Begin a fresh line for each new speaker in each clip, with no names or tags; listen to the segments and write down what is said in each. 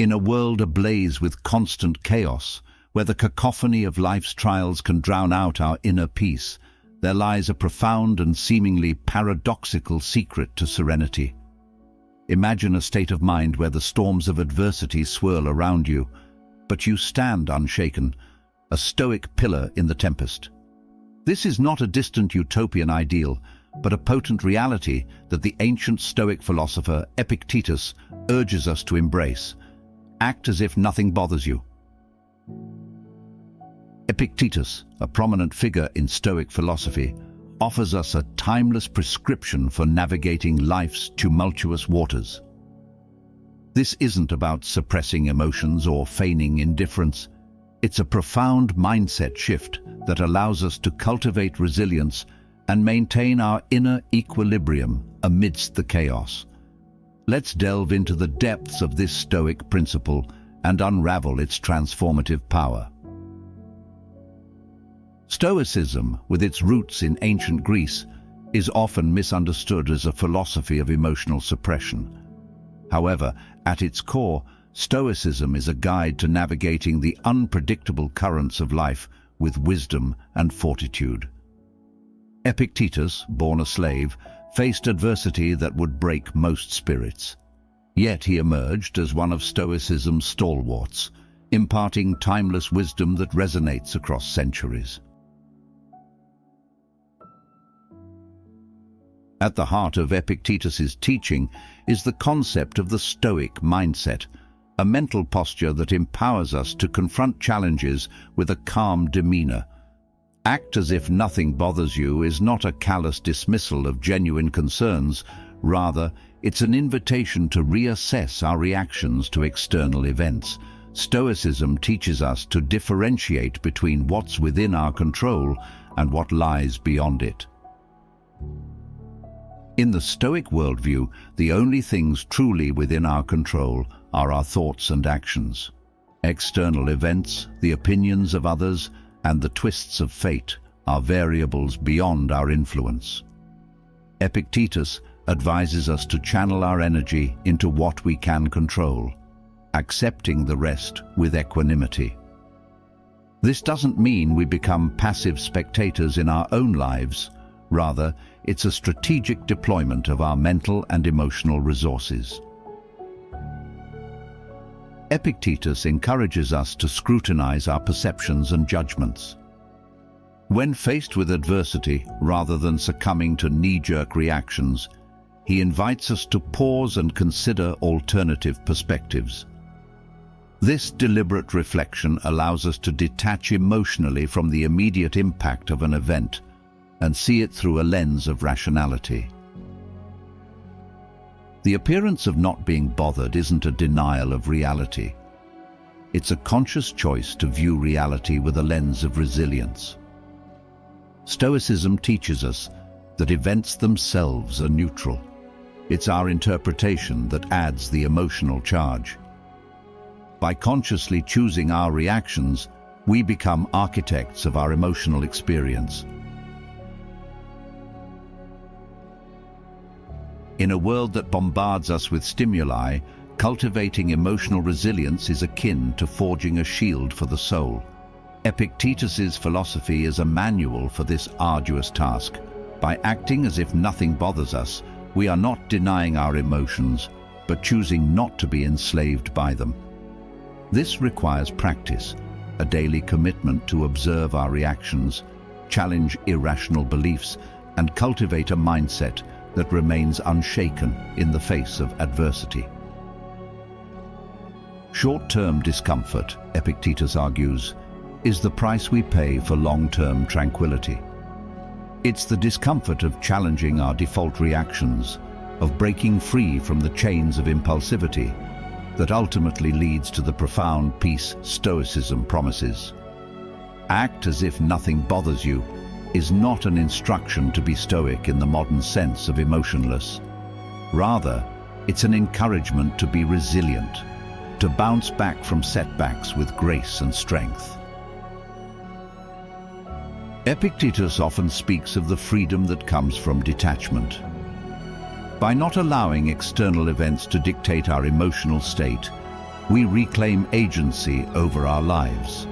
In a world ablaze with constant chaos, where the cacophony of life's trials can drown out our inner peace, there lies a profound and seemingly paradoxical secret to serenity. Imagine a state of mind where the storms of adversity swirl around you, but you stand unshaken, a stoic pillar in the tempest. This is not a distant utopian ideal, but a potent reality that the ancient Stoic philosopher Epictetus urges us to embrace. Act as if nothing bothers you. Epictetus, a prominent figure in Stoic philosophy, offers us a timeless prescription for navigating life's tumultuous waters. This isn't about suppressing emotions or feigning indifference. It's a profound mindset shift that allows us to cultivate resilience and maintain our inner equilibrium amidst the chaos. Let's delve into the depths of this Stoic principle and unravel its transformative power. Stoicism, with its roots in ancient Greece, is often misunderstood as a philosophy of emotional suppression. However, at its core, Stoicism is a guide to navigating the unpredictable currents of life with wisdom and fortitude. Epictetus, born a slave, faced adversity that would break most spirits. Yet he emerged as one of Stoicism's stalwarts, imparting timeless wisdom that resonates across centuries. At the heart of Epictetus's teaching is the concept of the Stoic mindset, a mental posture that empowers us to confront challenges with a calm demeanor. Act as if nothing bothers you is not a callous dismissal of genuine concerns. Rather, it's an invitation to reassess our reactions to external events. Stoicism teaches us to differentiate between what's within our control and what lies beyond it. In the Stoic worldview, the only things truly within our control are our thoughts and actions. External events, the opinions of others, and the twists of fate are variables beyond our influence. Epictetus advises us to channel our energy into what we can control, accepting the rest with equanimity. This doesn't mean we become passive spectators in our own lives. Rather, it's a strategic deployment of our mental and emotional resources. Epictetus encourages us to scrutinize our perceptions and judgments. When faced with adversity, rather than succumbing to knee-jerk reactions, he invites us to pause and consider alternative perspectives. This deliberate reflection allows us to detach emotionally from the immediate impact of an event and see it through a lens of rationality. The appearance of not being bothered isn't a denial of reality. It's a conscious choice to view reality with a lens of resilience. Stoicism teaches us that events themselves are neutral. It's our interpretation that adds the emotional charge. By consciously choosing our reactions, we become architects of our emotional experience. In a world that bombards us with stimuli, cultivating emotional resilience is akin to forging a shield for the soul. Epictetus's philosophy is a manual for this arduous task. By acting as if nothing bothers us, we are not denying our emotions, but choosing not to be enslaved by them. This requires practice, a daily commitment to observe our reactions, challenge irrational beliefs, and cultivate a mindset that remains unshaken in the face of adversity. Short-term discomfort, Epictetus argues, is the price we pay for long-term tranquility. It's the discomfort of challenging our default reactions, of breaking free from the chains of impulsivity, that ultimately leads to the profound peace Stoicism promises. Act as if nothing bothers you is not an instruction to be stoic in the modern sense of emotionless. Rather, it's an encouragement to be resilient, to bounce back from setbacks with grace and strength. Epictetus often speaks of the freedom that comes from detachment. By not allowing external events to dictate our emotional state, we reclaim agency over our lives.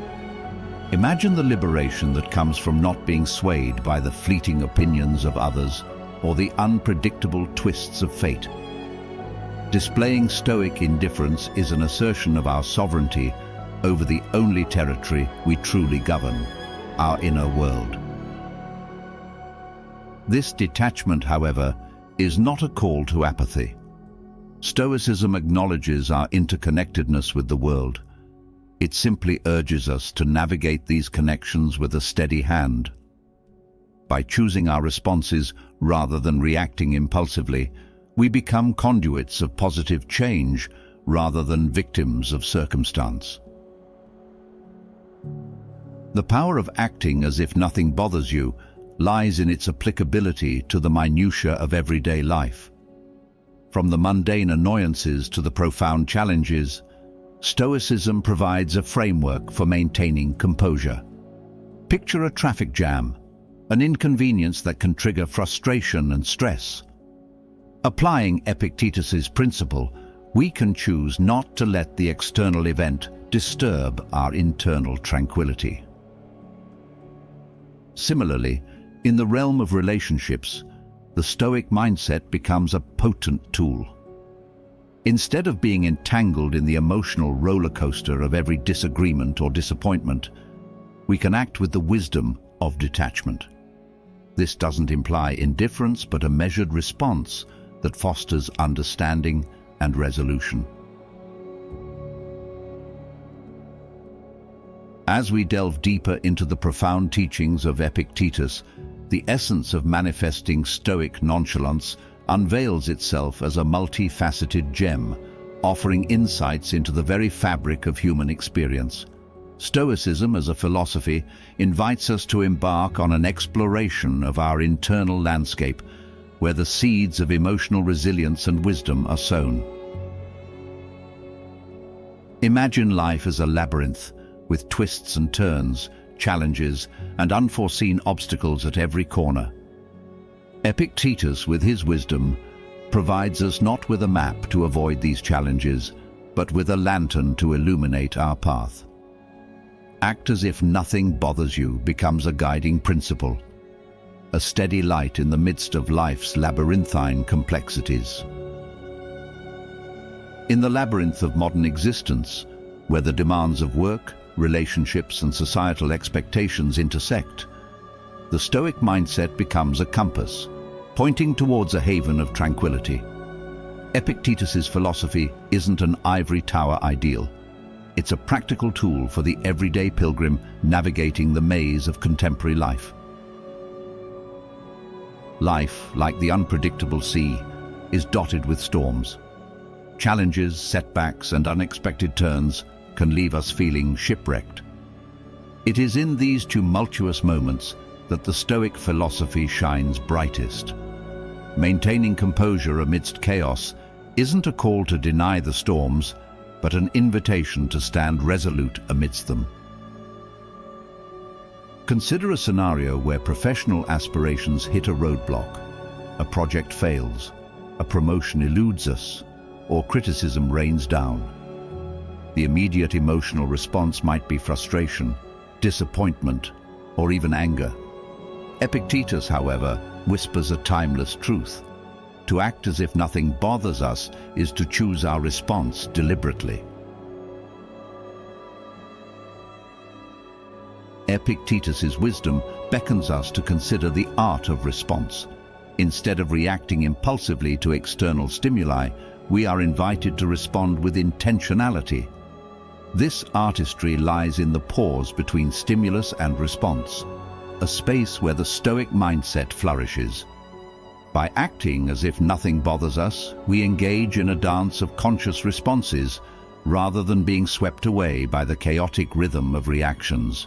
Imagine the liberation that comes from not being swayed by the fleeting opinions of others or the unpredictable twists of fate. Displaying Stoic indifference is an assertion of our sovereignty over the only territory we truly govern, our inner world. This detachment, however, is not a call to apathy. Stoicism acknowledges our interconnectedness with the world. It simply urges us to navigate these connections with a steady hand. By choosing our responses rather than reacting impulsively, we become conduits of positive change rather than victims of circumstance. The power of acting as if nothing bothers you lies in its applicability to the minutiae of everyday life. From the mundane annoyances to the profound challenges, Stoicism provides a framework for maintaining composure. Picture a traffic jam, an inconvenience that can trigger frustration and stress. Applying Epictetus's principle, we can choose not to let the external event disturb our internal tranquility. Similarly, in the realm of relationships, the Stoic mindset becomes a potent tool. Instead of being entangled in the emotional roller coaster of every disagreement or disappointment, we can act with the wisdom of detachment. This doesn't imply indifference, but a measured response that fosters understanding and resolution. As we delve deeper into the profound teachings of Epictetus, the essence of manifesting Stoic nonchalance unveils itself as a multifaceted gem, offering insights into the very fabric of human experience. Stoicism as a philosophy invites us to embark on an exploration of our internal landscape, where the seeds of emotional resilience and wisdom are sown. Imagine life as a labyrinth, with twists and turns, challenges, and unforeseen obstacles at every corner. Epictetus, with his wisdom, provides us not with a map to avoid these challenges, but with a lantern to illuminate our path. Act as if nothing bothers you becomes a guiding principle, a steady light in the midst of life's labyrinthine complexities. In the labyrinth of modern existence, where the demands of work, relationships, and societal expectations intersect, the Stoic mindset becomes a compass, pointing towards a haven of tranquility. Epictetus's philosophy isn't an ivory tower ideal. It's a practical tool for the everyday pilgrim navigating the maze of contemporary life. Life, like the unpredictable sea, is dotted with storms. Challenges, setbacks, and unexpected turns can leave us feeling shipwrecked. It is in these tumultuous moments that the Stoic philosophy shines brightest. Maintaining composure amidst chaos isn't a call to deny the storms, but an invitation to stand resolute amidst them. Consider a scenario where professional aspirations hit a roadblock, a project fails, a promotion eludes us, or criticism rains down. The immediate emotional response might be frustration, disappointment, or even anger. Epictetus, however, whispers a timeless truth. To act as if nothing bothers us is to choose our response deliberately. Epictetus's wisdom beckons us to consider the art of response. Instead of reacting impulsively to external stimuli, we are invited to respond with intentionality. This artistry lies in the pause between stimulus and response, a space where the Stoic mindset flourishes. By acting as if nothing bothers us, we engage in a dance of conscious responses rather than being swept away by the chaotic rhythm of reactions.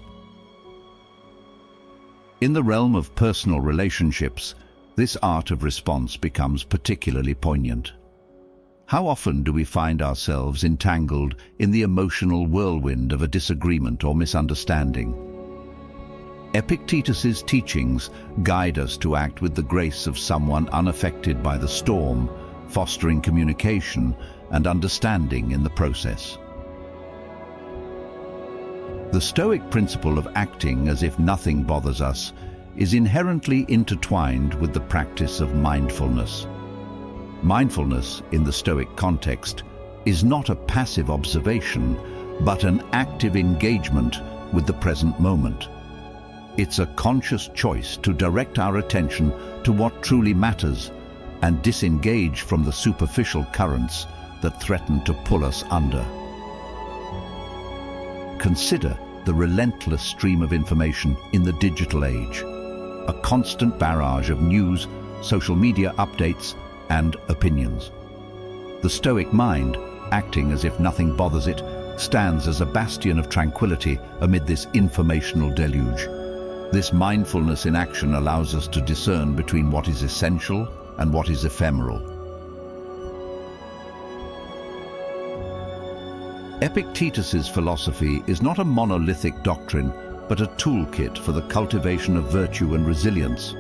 In the realm of personal relationships, this art of response becomes particularly poignant. How often do we find ourselves entangled in the emotional whirlwind of a disagreement or misunderstanding? Epictetus's teachings guide us to act with the grace of someone unaffected by the storm, fostering communication and understanding in the process. The Stoic principle of acting as if nothing bothers us is inherently intertwined with the practice of mindfulness. Mindfulness, in the Stoic context, is not a passive observation, but an active engagement with the present moment. It's a conscious choice to direct our attention to what truly matters and disengage from the superficial currents that threaten to pull us under. Consider the relentless stream of information in the digital age, a constant barrage of news, social media updates, and opinions. The Stoic mind, acting as if nothing bothers it, stands as a bastion of tranquility amid this informational deluge. This mindfulness in action allows us to discern between what is essential and what is ephemeral. Epictetus's philosophy is not a monolithic doctrine, but a toolkit for the cultivation of virtue and resilience.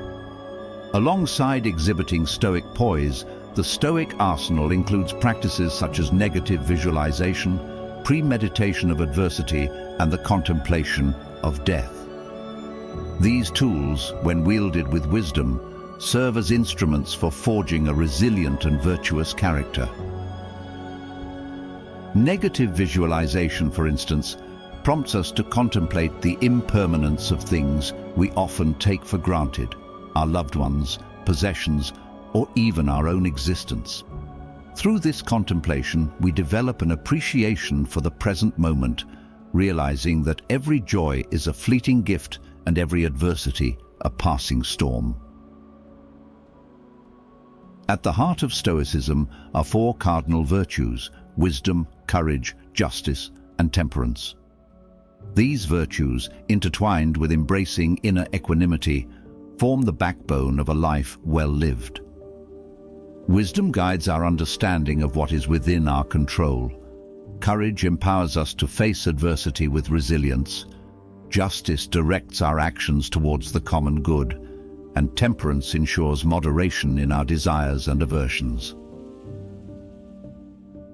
Alongside exhibiting Stoic poise, the Stoic arsenal includes practices such as negative visualization, premeditation of adversity, and the contemplation of death. These tools, when wielded with wisdom, serve as instruments for forging a resilient and virtuous character. Negative visualization, for instance, prompts us to contemplate the impermanence of things we often take for granted, our loved ones, possessions, or even our own existence. Through this contemplation, we develop an appreciation for the present moment, realizing that every joy is a fleeting gift and every adversity a passing storm. At the heart of Stoicism are four cardinal virtues: wisdom, courage, justice, and temperance. These virtues, intertwined with embracing inner equanimity, form the backbone of a life well lived. Wisdom guides our understanding of what is within our control. Courage empowers us to face adversity with resilience. Justice directs our actions towards the common good, and temperance ensures moderation in our desires and aversions.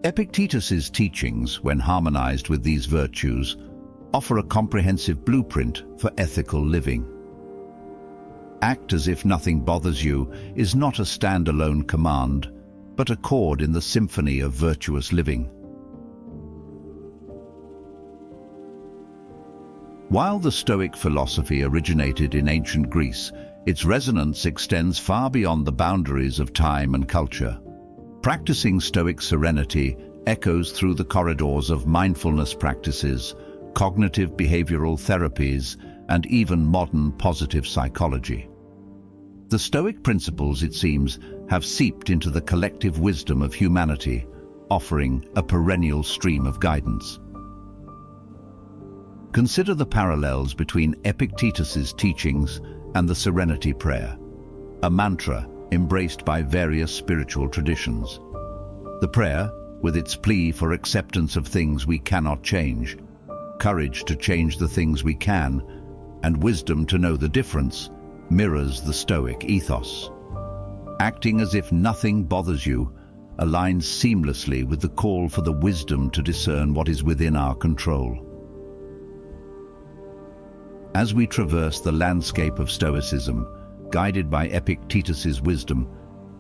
Epictetus's teachings, when harmonized with these virtues, offer a comprehensive blueprint for ethical living. Act as if nothing bothers you is not a standalone command, but a chord in the symphony of virtuous living. While the Stoic philosophy originated in ancient Greece, its resonance extends far beyond the boundaries of time and culture. Practicing Stoic serenity echoes through the corridors of mindfulness practices, cognitive behavioral therapies, and even modern positive psychology. The Stoic principles, it seems, have seeped into the collective wisdom of humanity, offering a perennial stream of guidance. Consider the parallels between Epictetus's teachings and the Serenity Prayer, a mantra embraced by various spiritual traditions. The prayer, with its plea for acceptance of things we cannot change, courage to change the things we can, and wisdom to know the difference, mirrors the Stoic ethos. Acting as if nothing bothers you aligns seamlessly with the call for the wisdom to discern what is within our control. As we traverse the landscape of Stoicism, guided by Epictetus's wisdom,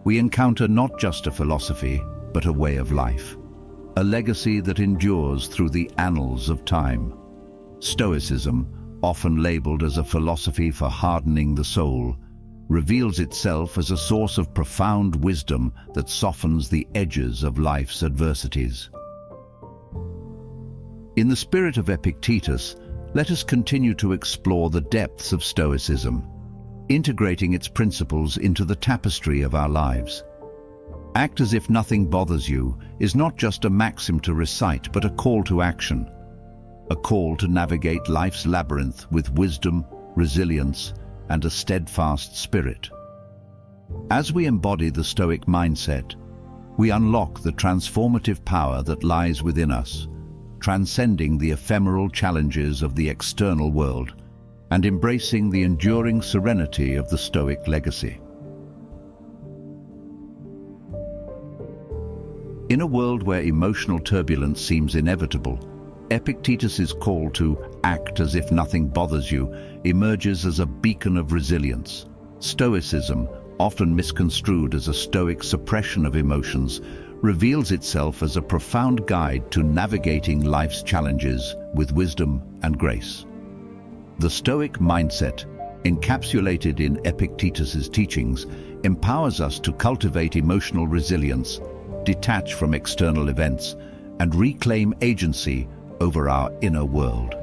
we encounter not just a philosophy, but a way of life, a legacy that endures through the annals of time. Stoicism, often labeled as a philosophy for hardening the soul, reveals itself as a source of profound wisdom that softens the edges of life's adversities. In the spirit of Epictetus, let us continue to explore the depths of Stoicism, integrating its principles into the tapestry of our lives. Act as if nothing bothers you is not just a maxim to recite, but a call to action, a call to navigate life's labyrinth with wisdom, resilience, and a steadfast spirit. As we embody the Stoic mindset, we unlock the transformative power that lies within us, transcending the ephemeral challenges of the external world and embracing the enduring serenity of the Stoic legacy. In a world where emotional turbulence seems inevitable, Epictetus's call to act as if nothing bothers you emerges as a beacon of resilience. Stoicism, often misconstrued as a Stoic suppression of emotions, reveals itself as a profound guide to navigating life's challenges with wisdom and grace. The Stoic mindset, encapsulated in Epictetus's teachings, empowers us to cultivate emotional resilience, detach from external events, and reclaim agency over our inner world.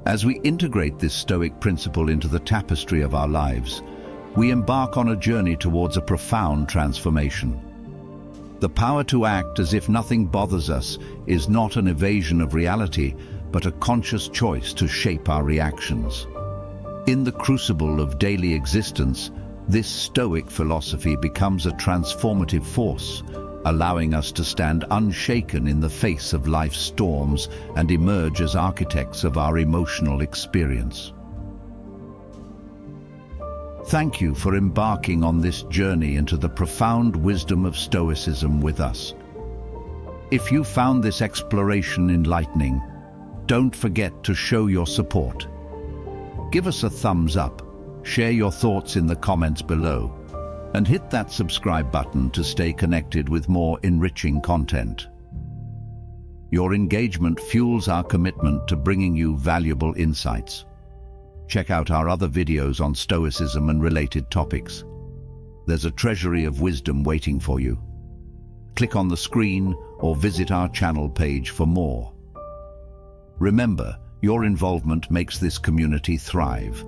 As we integrate this Stoic principle into the tapestry of our lives, we embark on a journey towards a profound transformation. The power to act as if nothing bothers us is not an evasion of reality, but a conscious choice to shape our reactions. In the crucible of daily existence, this Stoic philosophy becomes a transformative force, allowing us to stand unshaken in the face of life's storms and emerge as architects of our emotional experience. Thank you for embarking on this journey into the profound wisdom of Stoicism with us. If you found this exploration enlightening, don't forget to show your support. Give us a thumbs up, share your thoughts in the comments below, and hit that subscribe button to stay connected with more enriching content. Your engagement fuels our commitment to bringing you valuable insights. Check out our other videos on Stoicism and related topics. There's a treasury of wisdom waiting for you. Click on the screen or visit our channel page for more. Remember, your involvement makes this community thrive.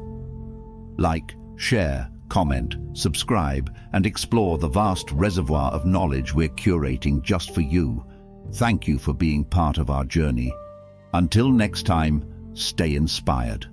Like, share, comment, subscribe, and explore the vast reservoir of knowledge we're curating just for you. Thank you for being part of our journey. Until next time, stay inspired.